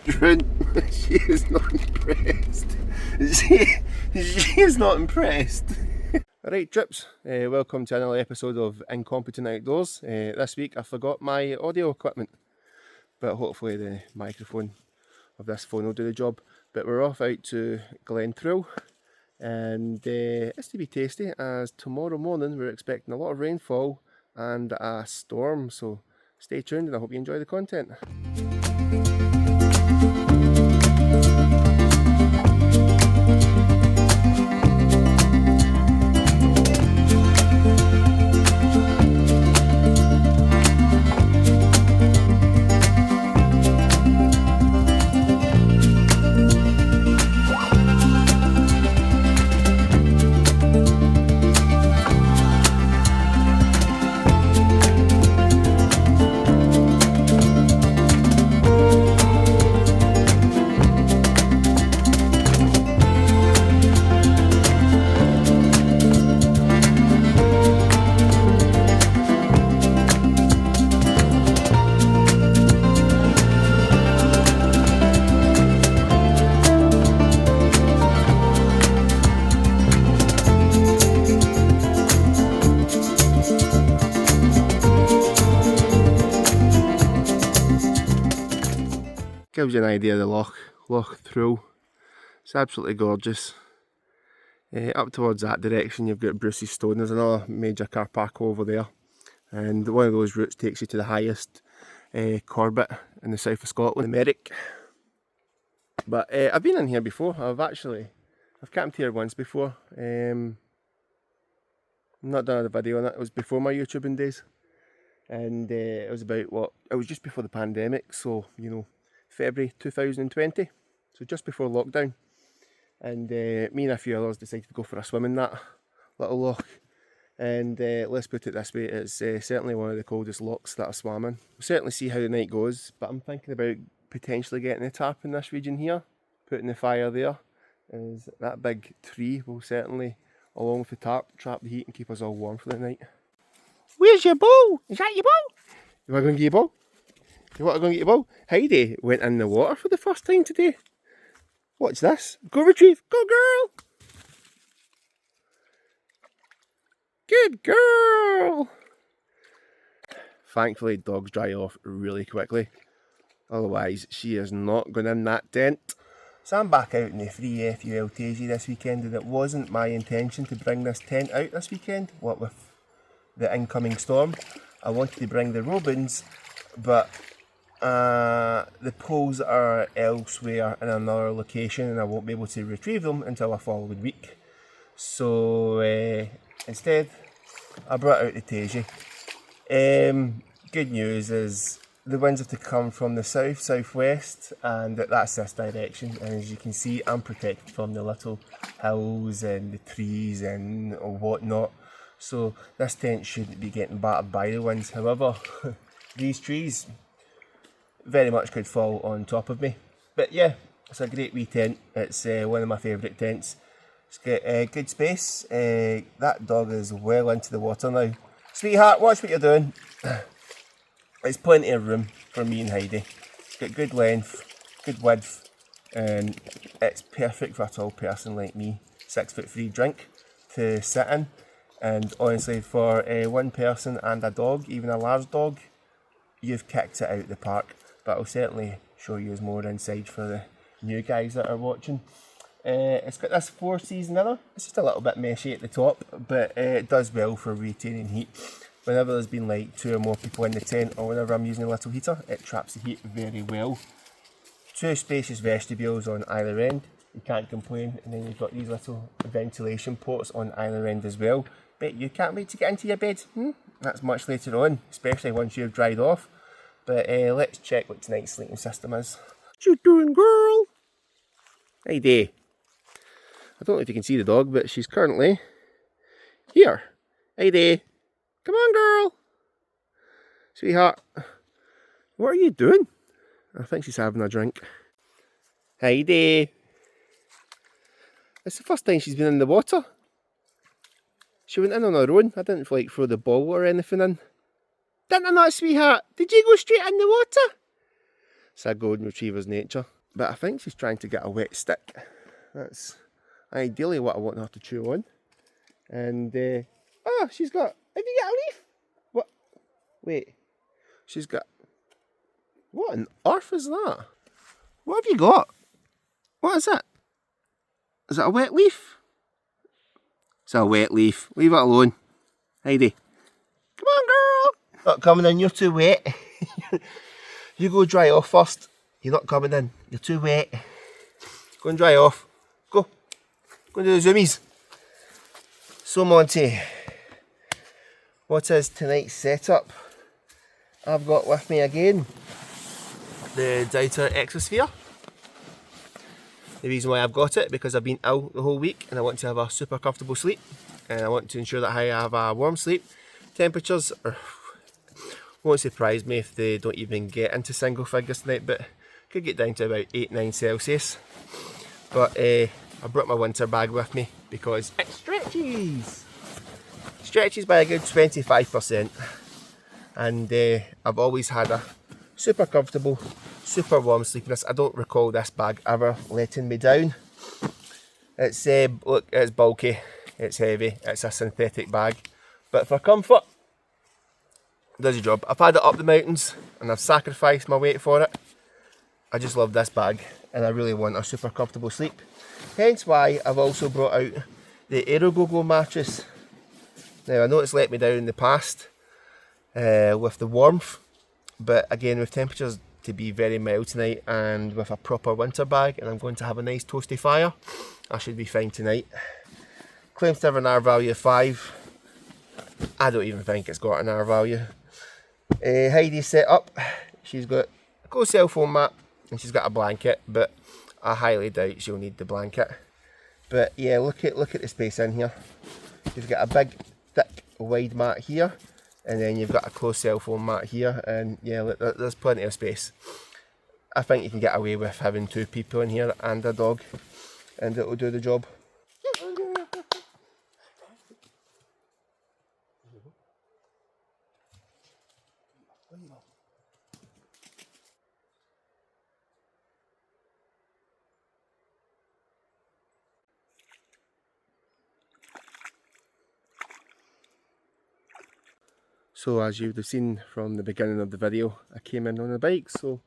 Drone. She is not impressed. She is not impressed. Alright trips, welcome to another episode of Incompetent Outdoors. This week I forgot my audio equipment, but hopefully the microphone of this phone will do the job. But we're off out to Glen Trool, and it's to be tasty, as tomorrow morning we're expecting a lot of rainfall and a storm, so stay tuned and I hope you enjoy the content. Gives you an idea of the Loch Trool. It's absolutely gorgeous. Up towards that direction you've got Bruce's Stone. There's another major car park over there, and one of those routes takes you to the highest Corbett in the south of Scotland, the Merrick. But I've been in here before. I've camped here once before. Not done a video on it. It was before my YouTubing days, and it was about it was just before the pandemic, so you know, February 2020, so just before lockdown, and me and a few others decided to go for a swim in that little loch, and let's put it this way, it's certainly one of the coldest lochs that I've swam in. We'll certainly see how the night goes, but I'm thinking about potentially getting a tap in this region here, putting the fire there, as that big tree will certainly, along with the tap, trap the heat and keep us all warm for the night. Where's your bowl? Is that your bowl? You want to go and get your bowl? You want to go and get your ball? Heidi went in the water for the first time today. What's this? Go retrieve. Go girl. Good girl. Thankfully dogs dry off really quickly. Otherwise she is not going in that tent. So I'm back out in the free FUL Tasey this weekend, and it wasn't my intention to bring this tent out this weekend, what with the incoming storm. I wanted to bring the Robins, but the poles are elsewhere in another location and I won't be able to retrieve them until a following week. So instead I brought out the Tasey. Good news is the winds have to come from the south-southwest, and that's this direction, and as you can see I'm protected from the little hills and the trees and whatnot, so this tent shouldn't be getting battered by the winds. However, these trees very much could fall on top of me. But yeah, it's a great wee tent. It's one of my favourite tents. It's got good space. That dog is well into the water now. Sweetheart, watch what you're doing. It's plenty of room for me and Heidi. It's got good length, good width, and it's perfect for a tall person like me, 6'3" drink, to sit in. And honestly, for one person and a dog, even a large dog, you've kicked it out the park. But I'll certainly show you more inside for the new guys that are watching. It's got this 4-season inner. It's just a little bit meshy at the top, but it does well for retaining heat. Whenever there's been like 2 or more people in the tent, or whenever I'm using a little heater, it traps the heat very well. 2 spacious vestibules on either end, you can't complain, and then you've got these little ventilation ports on either end as well. Bet you can't wait to get into your bed. That's much later on, especially once you've dried off. But let's check what tonight's sleeping system is. What you doing, girl? Heidi. I don't know if you can see the dog, but she's currently here. Heidi. Come on, girl. Sweetheart. What are you doing? I think she's having a drink. Heidi. It's the first time she's been in the water. She went in on her own. I didn't throw the ball or anything in. Didn't I not, sweetheart? Did you go straight in the water? It's a golden retriever's nature. But I think she's trying to get a wet stick. That's ideally what I want her to chew on. And, oh, she's got, have you got a leaf? What? Wait. She's got, what on earth is that? What have you got? What is it? Is it a wet leaf? It's a wet leaf. Leave it alone. Heidi. Come on, girl. Not coming in, you're too wet. You go dry off first. You're not coming in. You're too wet. Go and dry off. Go. Go and do the zoomies. So Monty, what is tonight's setup? I've got with me again the Douter Exosphere. The reason why I've got it, because I've been ill the whole week and I want to have a super comfortable sleep, and I want to ensure that I have a warm sleep. Temperatures won't surprise me if they don't even get into single figures tonight, but could get down to about 8-9 Celsius. But I brought my winter bag with me because it stretches! Stretches by a good 25%. And I've always had a super comfortable, super warm sleepiness. I don't recall this bag ever letting me down. It's look, it's bulky, it's heavy, it's a synthetic bag, but for comfort, it does your job. I've had it up the mountains and I've sacrificed my weight for it. I just love this bag and I really want a super comfortable sleep. Hence why I've also brought out the AeroGogo mattress. Now I know it's let me down in the past with the warmth, but again with temperatures to be very mild tonight and with a proper winter bag, and I'm going to have a nice toasty fire, I should be fine tonight. Claims to have an R value of 5. I don't even think it's got an R value. Heidi's set up. She's got a cool cell phone mat and she's got a blanket, but I highly doubt she'll need the blanket. But yeah, look at the space in here. You've got a big, thick, wide mat here, and then you've got a closed cell phone mat here, and yeah, look, there's plenty of space. I think you can get away with having 2 people in here and a dog, and it'll do the job. So as you would have seen from the beginning of the video, I came in on a bike, so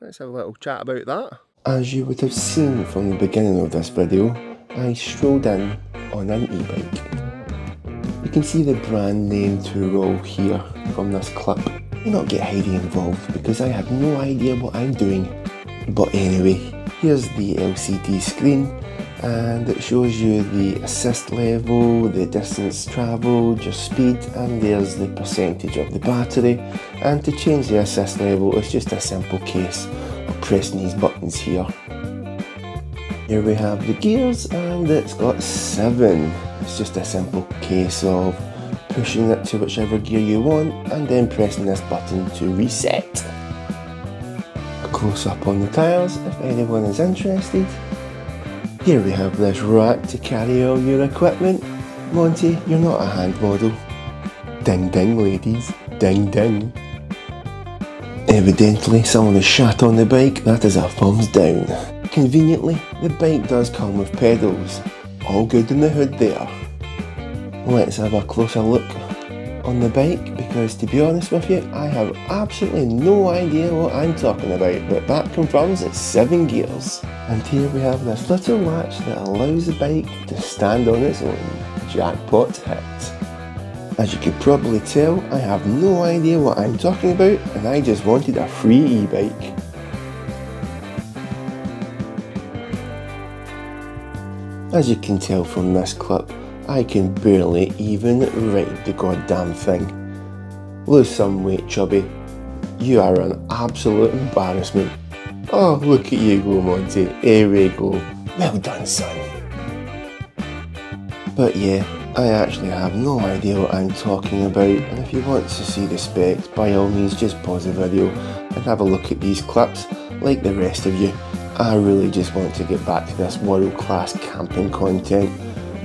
let's have a little chat about that. As you would have seen from the beginning of this video, I strolled in on an e-bike. You can see the brand name Touroll here from this clip. Do not get Heidi involved because I have no idea what I'm doing. But anyway, here's the LCD screen, and it shows you the assist level, the distance travelled, your speed, and there's the percentage of the battery. And to change the assist level, it's just a simple case of pressing these buttons here. Here we have the gears, and it's got 7. It's just a simple case of pushing it to whichever gear you want and then pressing this button to reset. A close up on the tyres if anyone is interested. Here we have this rack to carry all your equipment. Monty, you're not a hand model. Ding ding ladies, ding ding. Evidently someone has shat on the bike, that is a thumbs down. Conveniently, the bike does come with pedals. All good in the hood there. Let's have a closer look on the bike, because to be honest with you, I have absolutely no idea what I'm talking about, but that confirms it's 7 gears. And here we have this little latch that allows the bike to stand on its own. Jackpot hit. As you could probably tell, I have no idea what I'm talking about, and I just wanted a free e-bike. As you can tell from this clip, I can barely even ride the goddamn thing. Lose some weight, chubby. You are an absolute embarrassment. Oh, look at you go, Monty. Here we go. Well done, son. But yeah, I actually have no idea what I'm talking about, and if you want to see the specs, by all means just pause the video and have a look at these clips like the rest of you. I really just want to get back to this world-class camping content.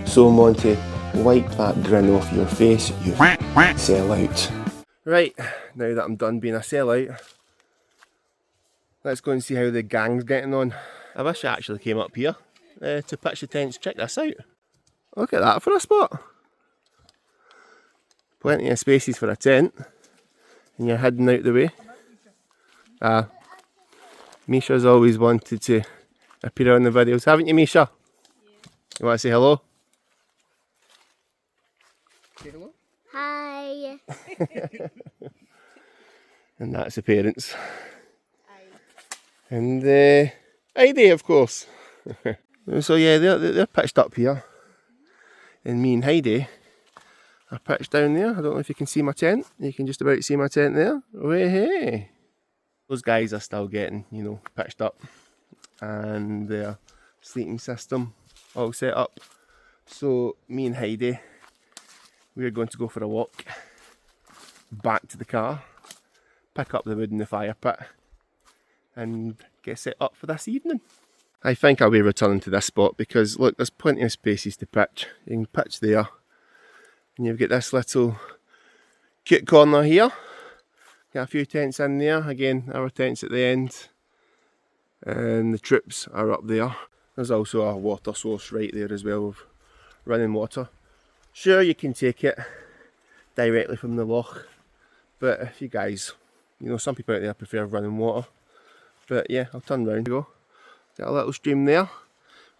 So Monty, wipe that grin off your face, you sellout. Right, now that I'm done being a sellout, Let's go and see how the gang's getting on. I wish I actually came up here to pitch the tents. Check this out. Look at that for a spot. Plenty of spaces for a tent. And you're heading out the way. Misha's always wanted to appear on the videos, haven't you, Misha? Yeah. You want to say hello? Say hello? Hi. And that's the parents. And Heidi, of course. So yeah, they're pitched up here. And me and Heidi are pitched down there. I don't know if you can see my tent. You can just about see my tent there. Oh, hey. Those guys are still getting, you know, pitched up. And their sleeping system all set up. So me and Heidi, we're going to go for a walk back to the car, pick up the wood in the fire pit, and get set up for this evening. I think I'll be returning to this spot because look, there's plenty of spaces to pitch. You can pitch there, and you've got this little cute corner here. Got a few tents in there. Again, our tents at the end, and the troops are up there. There's also a water source right there as well with running water. Sure, you can take it directly from the loch, but if you guys, you know, some people out there prefer running water. But yeah, I'll turn round. Go. Got a little stream there,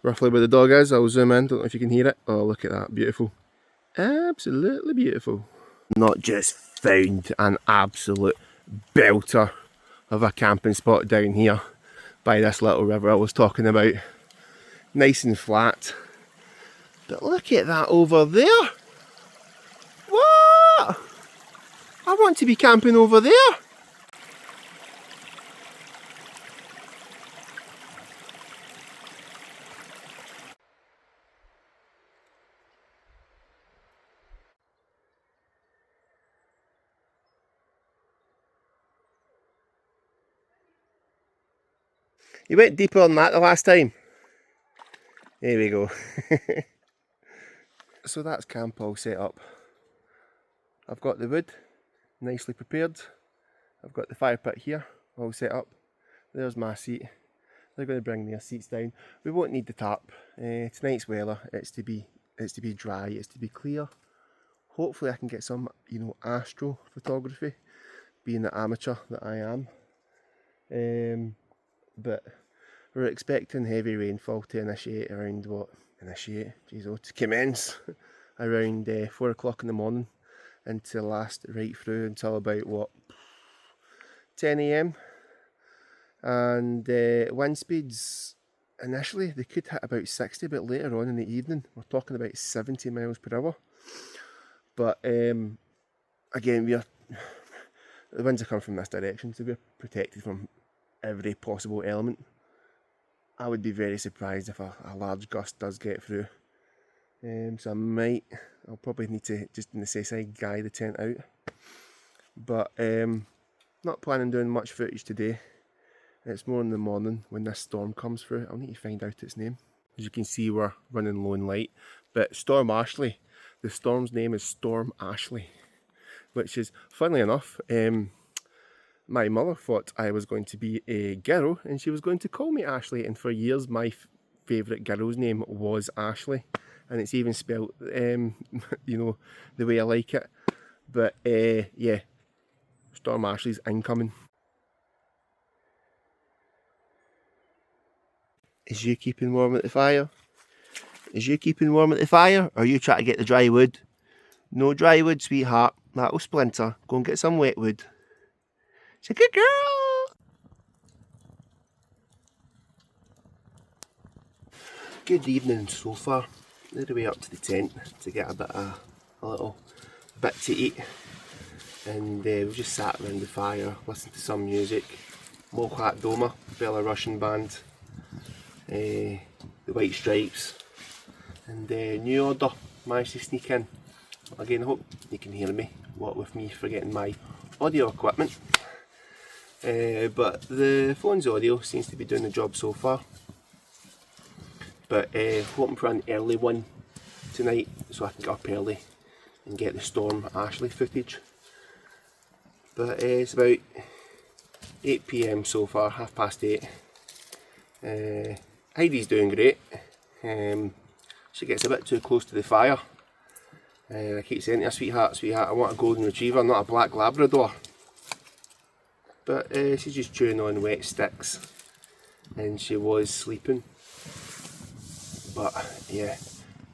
roughly where the dog is. I'll zoom in, don't know if you can hear it. Oh, look at that, beautiful. Absolutely beautiful. Not just found an absolute belter of a camping spot down here by this little river I was talking about. Nice and flat. But look at that over there. What? I want to be camping over there. You went deeper on that the last time. There we go. So that's camp all set up. I've got the wood nicely prepared. I've got the fire pit here all set up. There's my seat. They're going to bring their seats down. We won't need the tarp. Tonight's weather, it's to be dry, it's to be clear. Hopefully I can get some, you know, astro photography, being the amateur that I am. But we're expecting heavy rainfall to initiate around what? To commence around 4 o'clock in the morning and to last right through until about what? 10 AM. And wind speeds initially they could hit about 60, but later on in the evening we're talking about 70 miles per hour. But again, the winds are coming from this direction, so we're protected from every possible element. I would be very surprised if a large gust does get through. So I'll probably need to, just in the safe side, guy the tent out. But not planning on doing much footage today. It's more in the morning when this storm comes through. I'll need to find out its name. As you can see, we're running low in light. But Storm Ashley, the storm's name is Storm Ashley, which is, funnily enough, my mother thought I was going to be a girl and she was going to call me Ashley, and for years my favourite girl's name was Ashley, and it's even spelt you know, the way I like it. But yeah, Storm Ashley's incoming. Is you keeping warm at the fire? Is you keeping warm at the fire? Or are you trying to get the dry wood? No dry wood, sweetheart. That'll splinter. Go and get some wet wood. It's a good girl! Good evening so far. Made our way up to the tent to get a little bit to eat. And we've just sat around the fire, listened to some music. Mohat Doma, Belarusian band. The White Stripes. And New Order managed to sneak in. Again, I hope you can hear me, what with me forgetting my audio equipment. But the phone's audio seems to be doing the job so far. But hoping for an early one tonight so I can get up early and get the Storm Ashley footage. But it's about 8 PM so far, 8:30. Heidi's doing great. She gets a bit too close to the fire. I keep saying to her, sweetheart, I want a golden retriever, not a black Labrador. But she's just chewing on wet sticks, and she was sleeping. But yeah,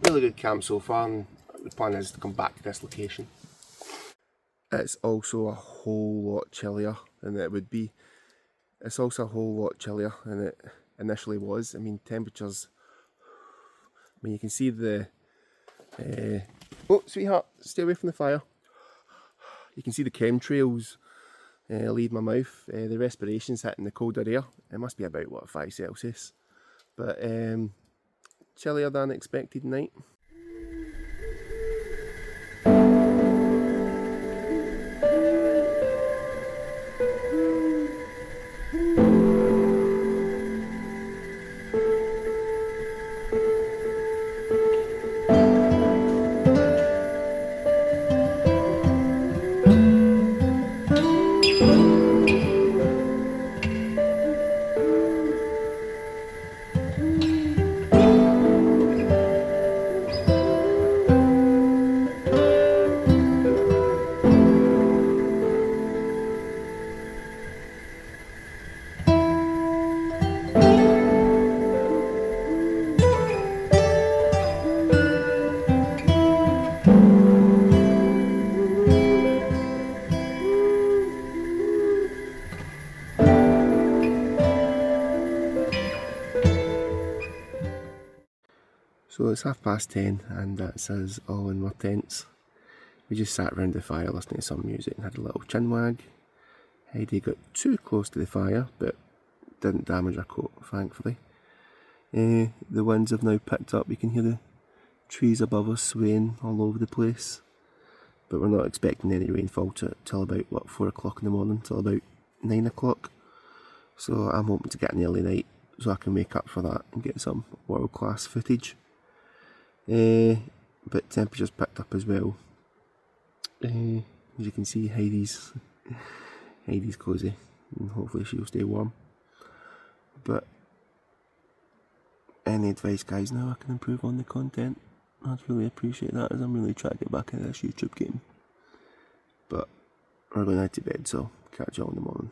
really good camp so far, and the plan is to come back to this location. It's also a whole lot chillier than it would be. It's also a whole lot chillier than it initially was. I mean, temperatures, I mean, you can see the oh sweetheart, stay away from the fire. You can see the chemtrails leave my mouth. The respiration's hitting the colder air. It must be about, what, 5 Celsius. But chillier than expected night. So it's 10:30 and that's us all in our tents. We just sat around the fire listening to some music and had a little chin wag. Heidi got too close to the fire but didn't damage her coat, thankfully. The winds have now picked up. You can hear the trees above us swaying all over the place. But we're not expecting any rainfall till about, what, 4 o'clock in the morning, till about 9 o'clock. So I'm hoping to get an early night so I can make up for that and get some world class footage. But temperatures picked up as well. As you can see, Heidi's cosy, and hopefully she'll stay warm. But any advice, guys, now I can improve on the content, I'd really appreciate that, as I'm really trying to get back into this YouTube game. But we're going out to bed, so catch you all in the morning.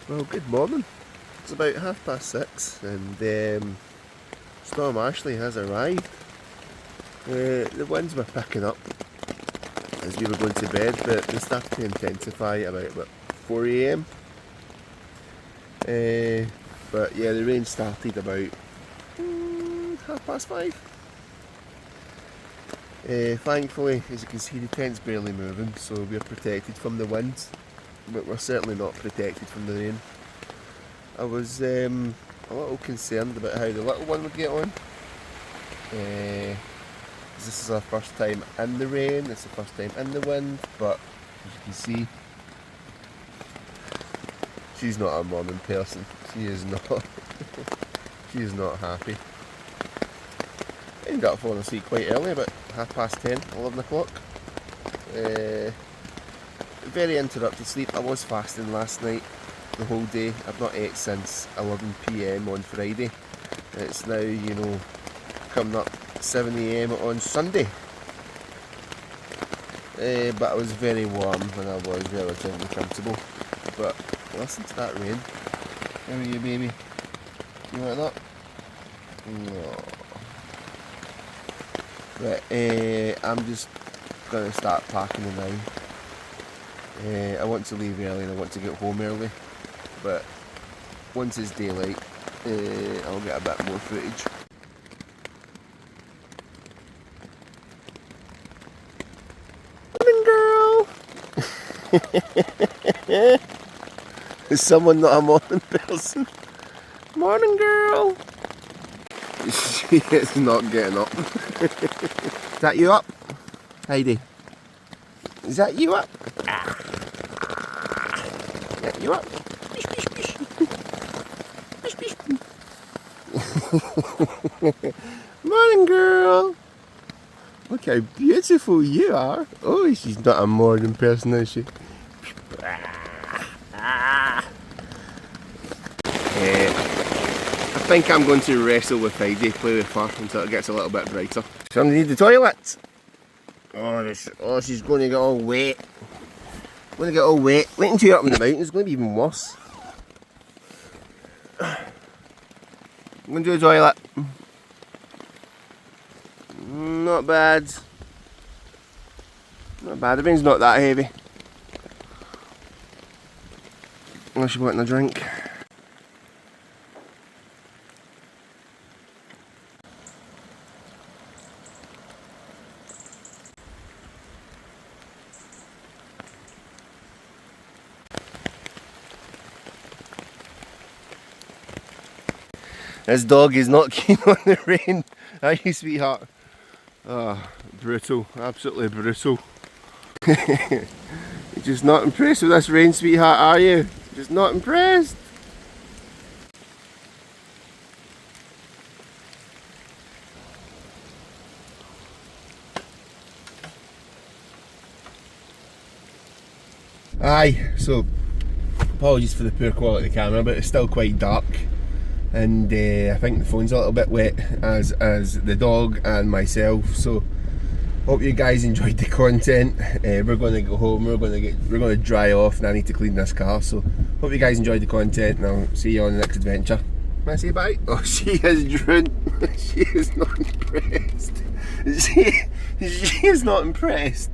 Well, good morning. It's about 6:30 and Storm Ashley has arrived. The winds were picking up as we were going to bed, but they started to intensify at about 4 AM. But yeah, the rain started about 5:30. Thankfully, as you can see, the tent's barely moving, so we're protected from the winds. But we're certainly not protected from the rain. I was a little concerned about how the little one would get on. This is our first time in the rain, it's the first time in the wind, but as you can see, she's not a morning person. She is not. She is not happy. I ended up falling asleep quite early, about 10:30, 11 o'clock. Very interrupted sleep. I was fasting last night the whole day. I've not ate since 11 PM on Friday. It's now, coming up 7 AM on Sunday. But I was very warm and I was relatively comfortable. But listen to that rain. How are you, baby? You like that? No. Right, I'm just going to start packing now. I want to leave early and I want to get home early, but once it's daylight, I'll get a bit more footage. Girl! Is someone not a morning person? Morning, girl! She is not getting up. Is that you up, Heidi? Is that you up? Is that you up? Morning, girl! Look how beautiful you are. Oh, she's not a morning person, is she? I think I'm going to wrestle with Heidi, play with her until it gets a little bit brighter. Somebody need the toilet. Oh, she's going to get all wet. Going to get all wet. Wait until you're up in the mountains, it's going to be even worse. I'm going to do the toilet. Not bad. Not bad, the rain's not that heavy. Unless you're wanting a drink. This dog is not keen on the rain. Are you, sweetheart? Oh, brutal, absolutely brutal. You're just not impressed with this rain, sweetheart, are you? Just not impressed? Aye, so apologies for the poor quality of the camera, but it's still quite dark. And I think the phone's a little bit wet, as the dog and myself. So hope you guys enjoyed the content. We're going to go home. We're going to dry off, and I need to clean this car. So hope you guys enjoyed the content, and I'll see you on the next adventure. Can I say bye? Oh, she is drunk. She is not impressed. She is not impressed.